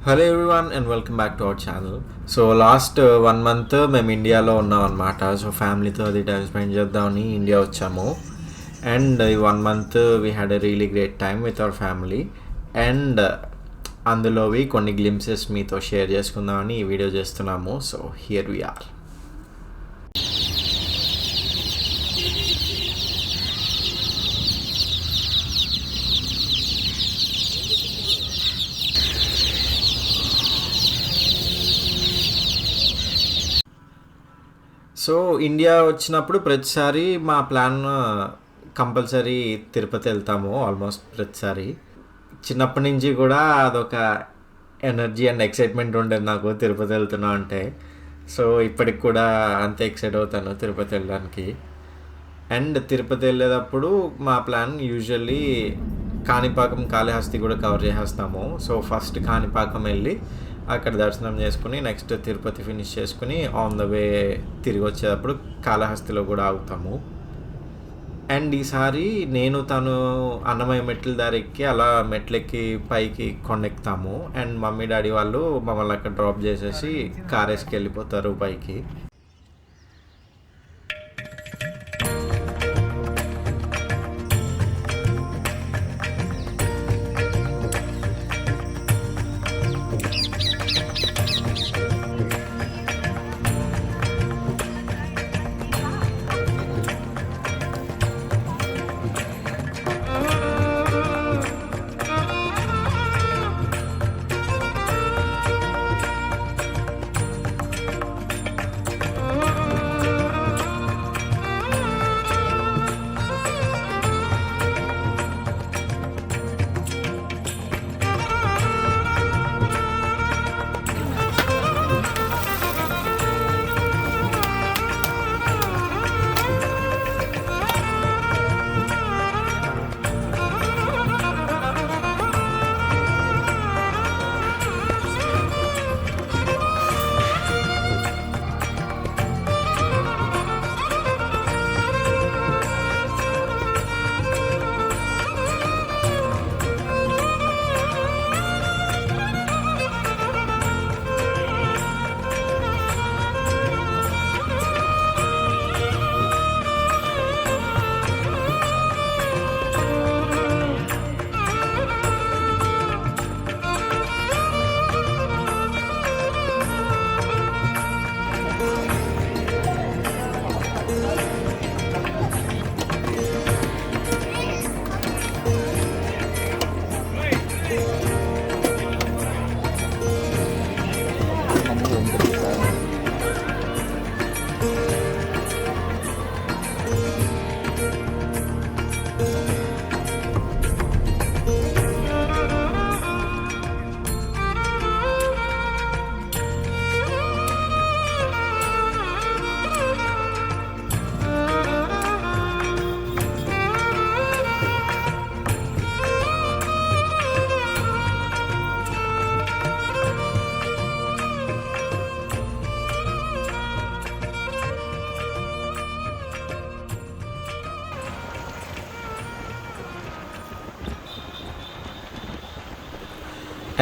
Hello everyone and welcome back to our channel. So last 1 month మేము ఇండియాలో ఉన్నాం అనమాట. సో ఫ్యామిలీతో అది టైం స్పెండ్ చేద్దామని ఇండియా వచ్చాము. అండ్ ఈ 1 month we had a really great time with our family. And అందులోవి కొన్ని గ్లిమ్సెస్ మీతో షేర్ చేసుకుందామని ఈ వీడియో చేస్తున్నాము. So here we are. So India వచ్చినప్పుడు ప్రతిసారి మా ప్లాన్ కంపల్సరీ తిరుపతి వెళ్తాము. ఆల్మోస్ట్ ప్రతిసారి చిన్నప్పటి నుంచి కూడా అదొక ఎనర్జీ అండ్ ఎక్సైట్మెంట్ ఉండేది నాకు తిరుపతి వెళ్తున్నా అంటే. సో ఇప్పటికి కూడా అంతే ఎక్సైట్ అవుతాను తిరుపతి వెళ్ళడానికి. అండ్ తిరుపతి వెళ్ళేటప్పుడు మా ప్లాన్ యూజువల్లీ కాణిపాకం, కాళహస్తి కూడా కవర్ చేసేస్తాము. సో ఫస్ట్ కాణిపాకం వెళ్ళి అక్కడ దర్శనం చేసుకుని నెక్స్ట్ తిరుపతి ఫినిష్ చేసుకుని ఆన్ ద వే తిరిగి వచ్చేటప్పుడు కాళహస్తిలో కూడా ఆగుతాము. అండ్ ఈసారి నేను తను అన్నమయ్య మెట్ల దారి ఎక్కి అలా మెట్లెక్కి పైకి కొండెక్కుతాము. అండ్ మమ్మీ డాడీ వాళ్ళు మమ్మల్ని అక్కడ డ్రాప్ చేసేసి కార్ వేసుకు వెళ్ళిపోతారు పైకి.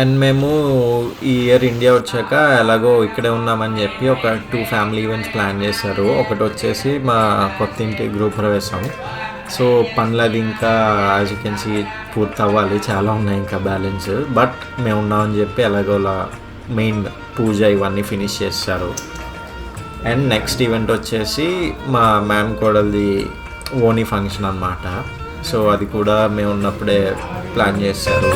అండ్ మేము ఈ ఇయర్ ఇండియా వచ్చాక ఎలాగో ఇక్కడే ఉన్నామని చెప్పి ఒక 2 ఫ్యామిలీ ఈవెంట్స్ ప్లాన్ చేశారు. ఒకటి వచ్చేసి మా కొత్త ఇంటి గృహప్రవేశం. సో పనులు అది ఇంకా యాజ్ యూ కెన్ సీ పూర్తి అవ్వాలి, చాలా ఉన్నాయి ఇంకా బ్యాలెన్స్. బట్ మేము ఉన్నామని చెప్పి ఎలాగోలా మెయిన్ పూజ ఇవన్నీ ఫినిష్ చేస్తారు. అండ్ నెక్స్ట్ ఈవెంట్ వచ్చేసి మా మ్యామ్ కోడల్ది ఓనీ ఫంక్షన్ అన్నమాట. సో అది కూడా మేము ఉన్నప్పుడే ప్లాన్ చేస్తారు.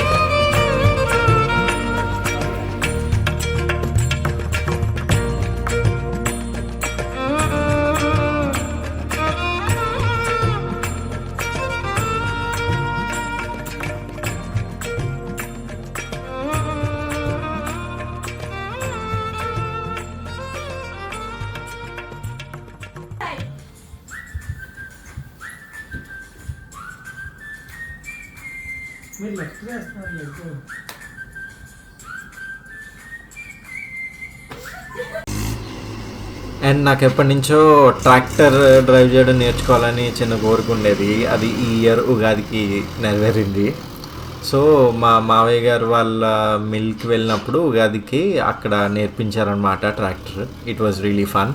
మీరు లెఫ్ట్ చేస్తున్నారు లెఫ్ట్. అండ్ నాకు ఎప్పటి నుంచో ట్రాక్టర్ డ్రైవ్ చేయడం నేర్చుకోవాలని చిన్న కోరిక ఉండేది. అది ఈ ఇయర్ ఉగాదికి నెరవేరింది. సో మా మావయ్య గారు వాళ్ళ మిల్కి వెళ్ళినప్పుడు ఉగాదికి అక్కడ నేర్పించారనమాట tractor. It was really fun.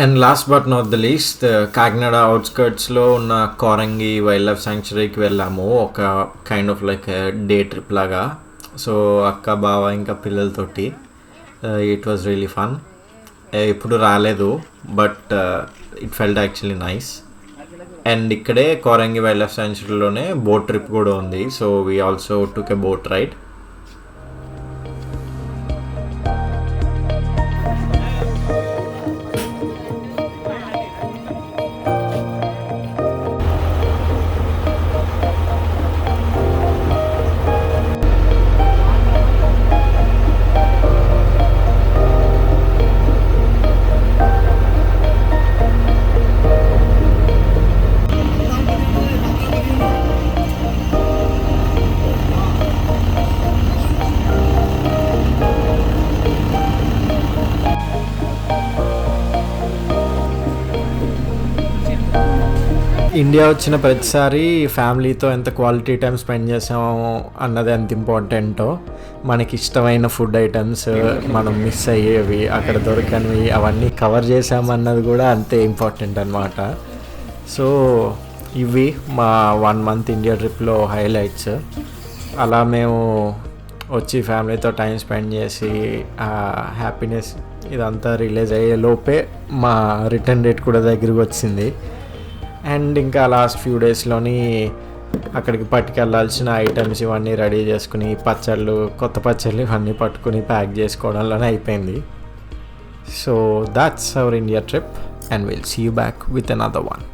And last but not the least, Kakinada అవుట్స్కర్ట్స్లో ఉన్న కోరంగి వైల్డ్ లైఫ్ శాంక్చురీకి వెళ్ళాము. ఒక kind of like day trip లాగా. సో అక్క బావ ఇంకా పిల్లలతోటి ఇట్ వాజ్ రియలీ ఫన్. ఎప్పుడు రాలేదు, but it felt actually nice. And ఇక్కడే కోరంగి వైల్డ్ లైఫ్ శాంక్చురీలోనే బోట్ ట్రిప్ కూడా ఉంది. So we also took a boat ride. India వచ్చిన ప్రతిసారి ఫ్యామిలీతో ఎంత క్వాలిటీ టైం స్పెండ్ చేసామో అన్నది ఎంత ఇంపార్టెంటో, మనకి ఇష్టమైన ఫుడ్ ఐటమ్స్ మనం మిస్ అయ్యేవి, అక్కడ దొరకనివి అవన్నీ కవర్ చేసామన్నది కూడా అంతే ఇంపార్టెంట్ అనమాట. సో ఇవి మా 1 month ఇండియా ట్రిప్లో హైలైట్స్. అలా మేము వచ్చి ఫ్యామిలీతో టైం స్పెండ్ చేసి హ్యాపీనెస్ ఇదంతా రిలీజ్ అయ్యే లోపే మా రిటర్న్ డేట్ కూడా దగ్గరికి వచ్చింది. అండ్ ఇంకా లాస్ట్ ఫ్యూ డేస్లోని అక్కడికి పట్టుకెళ్ళాల్సిన ఐటమ్స్ ఇవన్నీ రెడీ చేసుకుని పచ్చళ్ళు, కొత్త పచ్చళ్ళు ఇవన్నీ పట్టుకుని ప్యాక్ చేసుకోవడంలోనే అయిపోయింది. So that's our India trip and will see you back with another one.